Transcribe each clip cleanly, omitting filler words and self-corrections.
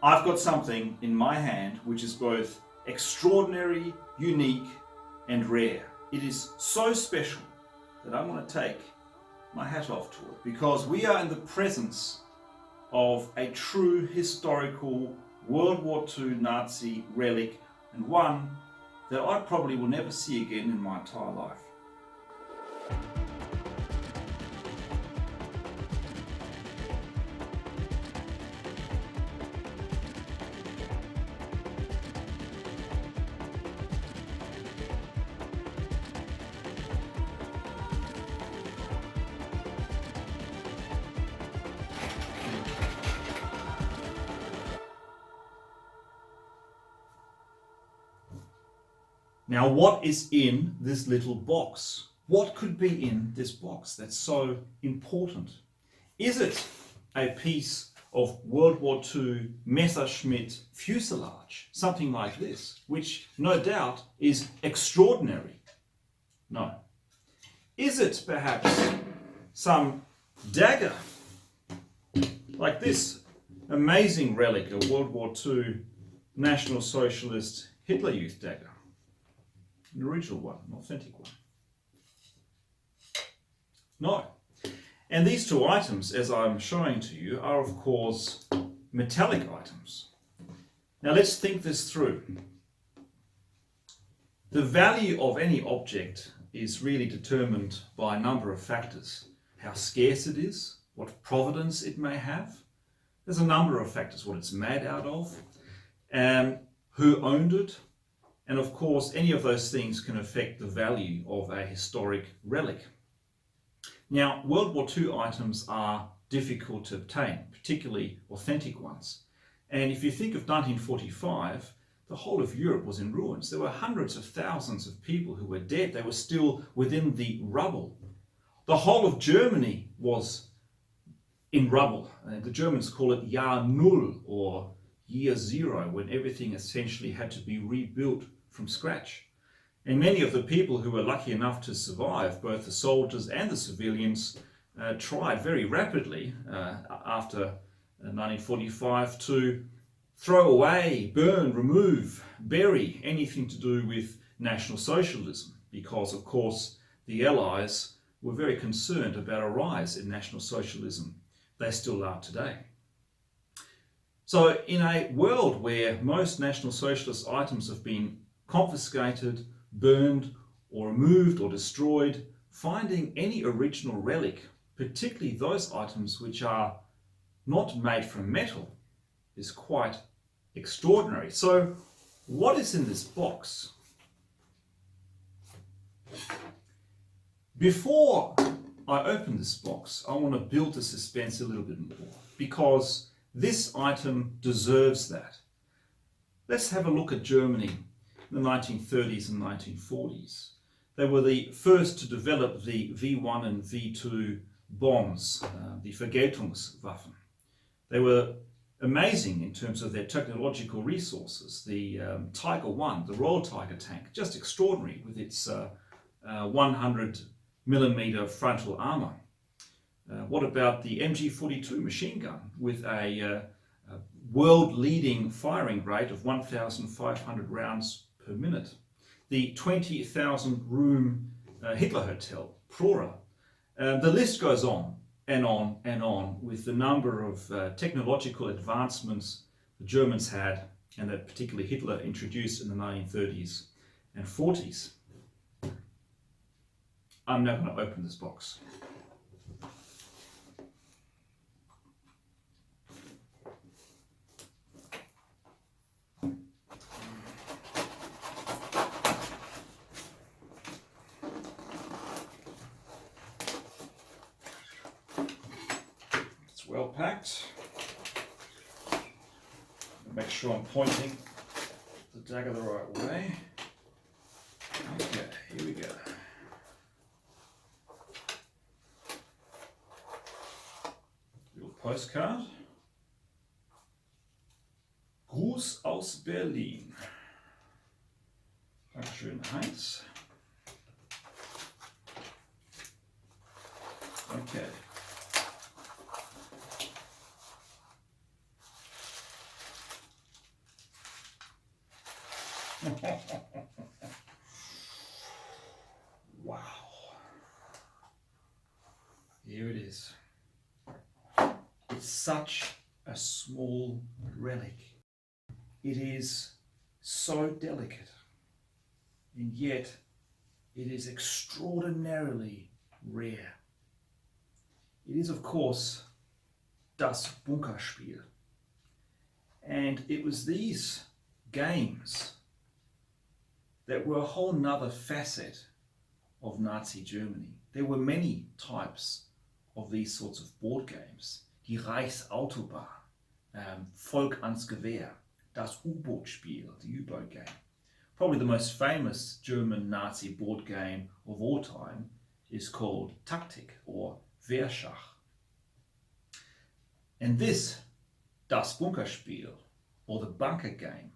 I've got something in my hand which is both extraordinary, unique, and rare. It is so special that I want to take my hat off to it, because we are in the presence of a true historical World War II Nazi relic, and one that I probably will never see again in my entire life. Now, what is in this little box? What could be in this box that's so important? Is it a piece of World War II Messerschmitt fuselage, something like this, which no doubt is extraordinary? No. Is it perhaps some dagger, like this amazing relic, a World War II National Socialist Hitler Youth dagger? An original one, an authentic one? No. And these two items, as I'm showing to you, are of course metallic items. Now let's think this through. The value of any object is really determined by a number of factors. How scarce it is, what provenance it may have. There's a number of factors, what it's made out of, who owned it. And of course, any of those things can affect the value of a historic relic. Now, World War II items are difficult to obtain, particularly authentic ones. And if you think of 1945, the whole of Europe was in ruins. There were hundreds of thousands of people who were dead. They were still within the rubble. The whole of Germany was in rubble. The Germans call it Jahr Null, or year zero, when everything essentially had to be rebuilt from scratch. And many of the people who were lucky enough to survive, both the soldiers and the civilians, tried very rapidly after 1945 to throw away, burn, remove, bury anything to do with National Socialism, because of course the Allies were very concerned about a rise in National Socialism. They still are today. So in a world where most National Socialist items have been confiscated, burned, or removed or destroyed, finding any original relic, particularly those items which are not made from metal, is quite extraordinary. So what is in this box? Before I open this box, I want to build the suspense a little bit more, because this item deserves that. Let's have a look at Germany in the 1930s and 1940s. They were the first to develop the V1 and V2 bombs, the Vergeltungswaffen. They were amazing in terms of their technological resources. The Tiger 1, the Royal Tiger tank, just extraordinary with its 100mm frontal armour. What about the MG42 machine gun with a world-leading firing rate of 1,500 rounds per minute? The 20,000 room Hitler Hotel, Prora. The list goes on and on and on with the number of technological advancements the Germans had, and that particularly Hitler introduced in the 1930s and 40s. I'm now going to open this box. Well packed. Make sure I'm pointing the dagger the right way. Okay, here we go. Little postcard. Gruß aus Berlin. Dankeschön, Heinz. Okay. Wow. Here it is. It's such a small relic. It is so delicate, and yet it is extraordinarily rare. It is, of course, das Bunkerspiel. And it was these games that were a whole nother facet of Nazi Germany. There were many types of these sorts of board games. Die Reichsautobahn, Volk ans Gewehr, das U-Boot-Spiel, the U-boat game. Probably the most famous German Nazi board game of all time is called Taktik or Wehrschach. And this, das Bunkerspiel, or the bunker game,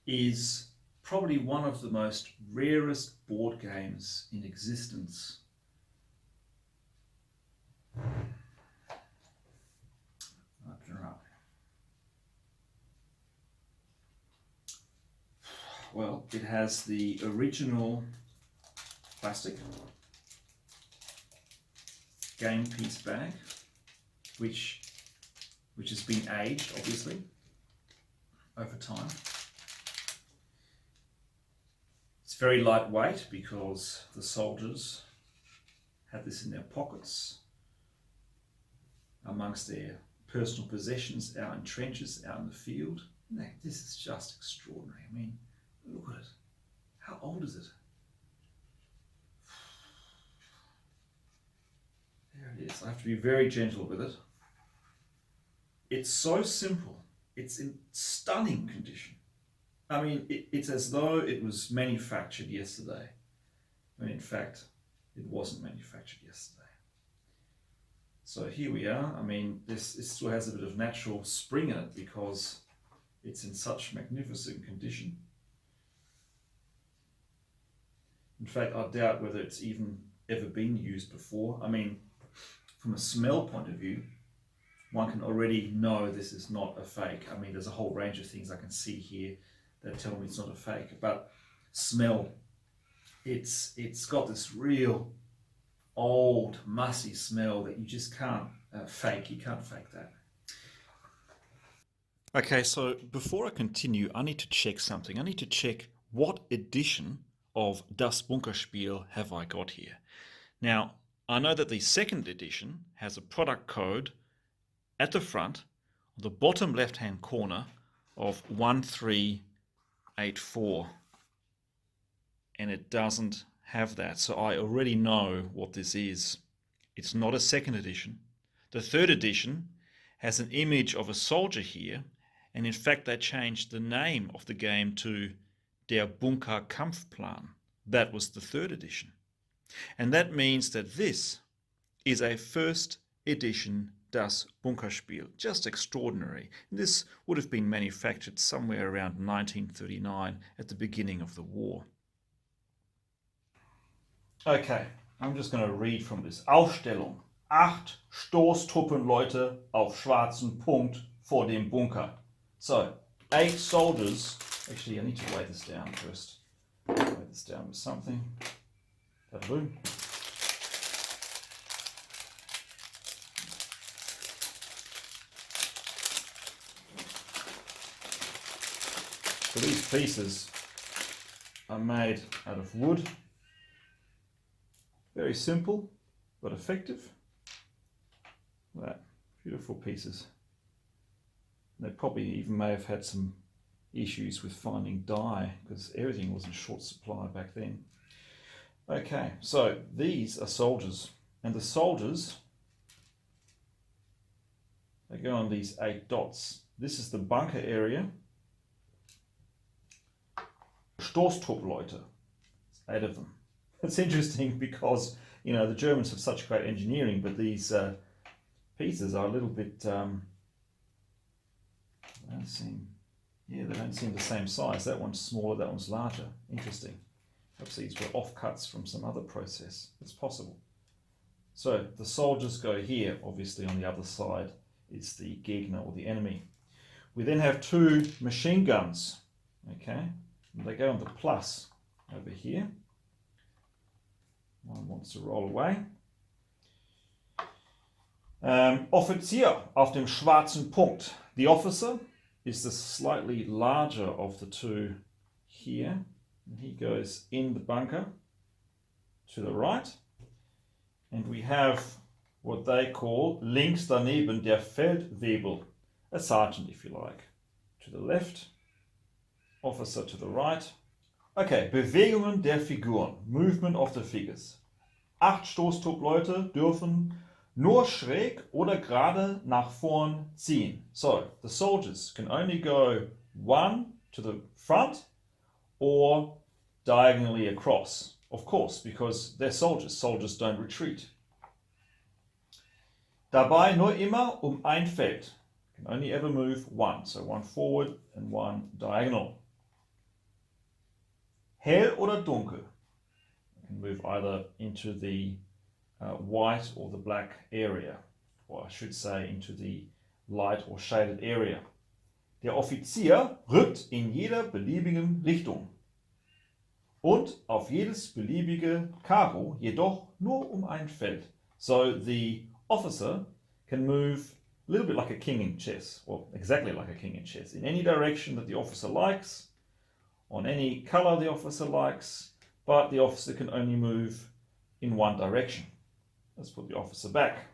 is probably one of the most rarest board games in existence. Well, it has the original plastic game piece bag, which has been aged, obviously, over time. It's very lightweight because the soldiers had this in their pockets amongst their personal possessions out in trenches, out in the field. This is just extraordinary. I mean, look at it. How old is it? There it is. I have to be very gentle with it. It's so simple. It's in stunning condition. I mean, it's as though it was manufactured yesterday. When in fact, it wasn't manufactured yesterday. So here we are. I mean, this still has a bit of natural spring in it because it's in such magnificent condition. In fact, I doubt whether it's even ever been used before. I mean, from a smell point of view, one can already know this is not a fake. I mean, there's a whole range of things I can see here that tell me it's not a fake. But smell, it's got this real old, mussy smell that you just can't fake. You can't fake that. Okay, so before I continue, I need to check something. I need to check what edition of Das Bunkerspiel have I got here. Now, I know that the second edition has a product code at the front, on the bottom left-hand corner of 1384. And it doesn't have that, so I already know what this is. It's not a second edition. The third edition has an image of a soldier here, and in fact they changed the name of the game to Der Bunkerkampfplan. That was the third edition. And that means that this is a first edition Das Bunkerspiel. Just extraordinary. And this would have been manufactured somewhere around 1939 at the beginning of the war. Okay, I'm just going to read from this. Aufstellung. 8 Stoßtruppenleute auf schwarzen Punkt vor dem Bunker. So, 8 soldiers. Actually, I need to weigh this down first. Weigh this down with something. That'll do. So these pieces are made out of wood. Very simple, but effective. Look at that, beautiful pieces. They probably even may have had some issues with finding dye because everything was in short supply back then. Okay, so these are soldiers, and the soldiers, they go on these 8 dots. This is the bunker area. Stoßtruppleute, 8 of them. It's interesting because, you know, the Germans have such great engineering, but these pieces are a little bit, they don't seem the same size. That one's smaller, that one's larger. Interesting. Perhaps these were offcuts from some other process. It's possible. So the soldiers go here, obviously on the other side is the Gegner or the enemy. We then have 2 machine guns, okay? And they go on the plus over here. One wants to roll away. Offizier auf dem schwarzen Punkt. The officer is the slightly larger of the two here. And he goes in the bunker to the right. And we have what they call links daneben der Feldwebel, a sergeant if you like, to the left, officer to the right. Okay, Bewegungen der Figuren, movement of the figures. 8 Stoßtruppleute dürfen nur schräg oder gerade nach vorn ziehen. So, the soldiers can only go one to the front or diagonally across. Of course, because they're soldiers. Soldiers don't retreat. Dabei nur immer ein Feld. Can only ever move one. So one forward and one diagonal. Hell oder dunkel. You can move either into the white or the black area, or I should say into the light or shaded area. Der Offizier rückt in jeder beliebigen Richtung und auf jedes beliebige Karo jedoch nur ein Feld. So the officer can move a little bit like a king in chess, or exactly like a king in chess, in any direction that the officer likes, on any color the officer likes, but the officer can only move in one direction. Let's put the officer back.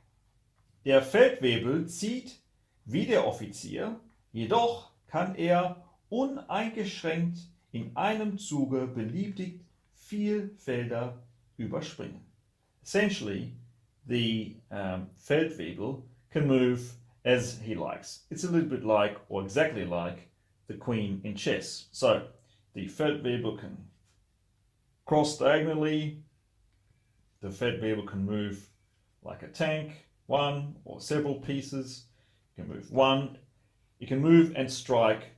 Der Feldwebel zieht wie der Offizier, jedoch kann uneingeschränkt in einem Zuge beliebig viel Felder überspringen. Essentially, the Feldwebel can move as he likes. It's a little bit like, or exactly like, the queen in chess. So, the Feldwebel can cross diagonally, the Feldwebel can move like a tank, one or several pieces. You can move one. You can move and strike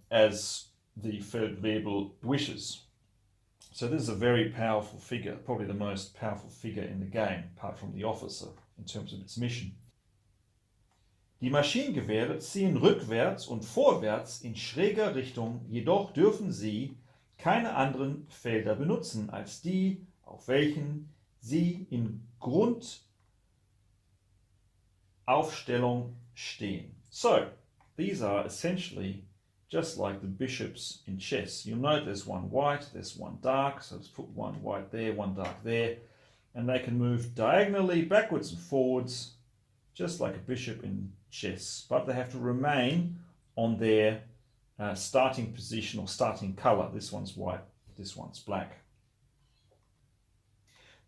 as the Feldwebel wishes. So this is a very powerful figure, probably the most powerful figure in the game, apart from the officer, in terms of its mission. Die Maschinengewehre ziehen rückwärts und vorwärts in schräger Richtung, jedoch dürfen sie keine anderen Felder benutzen als die, auf welchen sie in Grundaufstellung stehen. So, these are essentially just like the bishops in chess. You'll note there's one white, there's one dark, so let's put one white there, one dark there, and they can move diagonally backwards and forwards, just like a bishop in chess, but they have to remain on their starting position or starting color. This one's white, this one's black.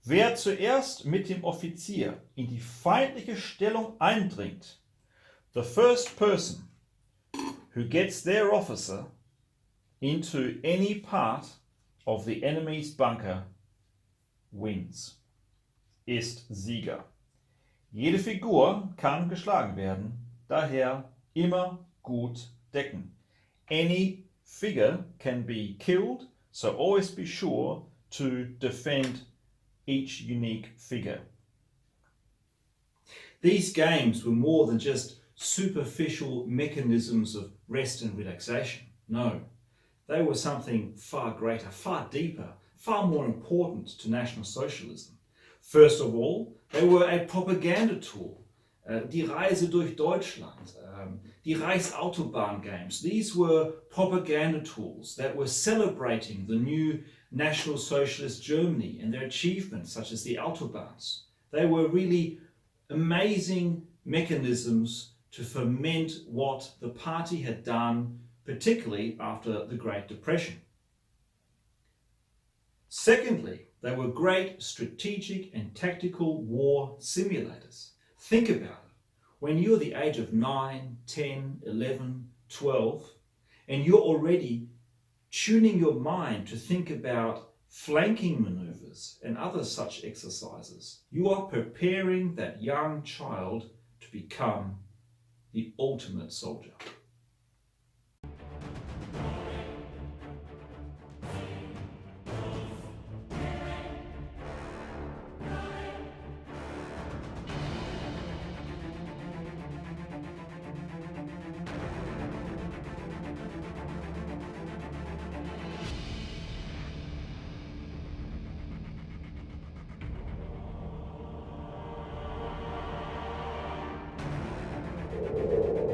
Wer zuerst mit dem Offizier in die feindliche Stellung eindringt, the first person who gets their officer into any part of the enemy's bunker wins, ist Sieger. Jede Figur kann geschlagen werden, daher immer gut decken. Any figure can be killed, so always be sure to defend each unique figure. These games were more than just superficial mechanisms of rest and relaxation. No, they were something far greater, far deeper, far more important to National Socialism. First of all, they were a propaganda tool. Die Reise durch Deutschland, die Reichsautobahn games, these were propaganda tools that were celebrating the new National Socialist Germany and their achievements such as the Autobahns. They were really amazing mechanisms to ferment what the party had done, particularly after the Great Depression. Secondly, they were great strategic and tactical war simulators. Think about it. When you're the age of 9, 10, 11, 12, and you're already tuning your mind to think about flanking maneuvers and other such exercises, you are preparing that young child to become the ultimate soldier. you.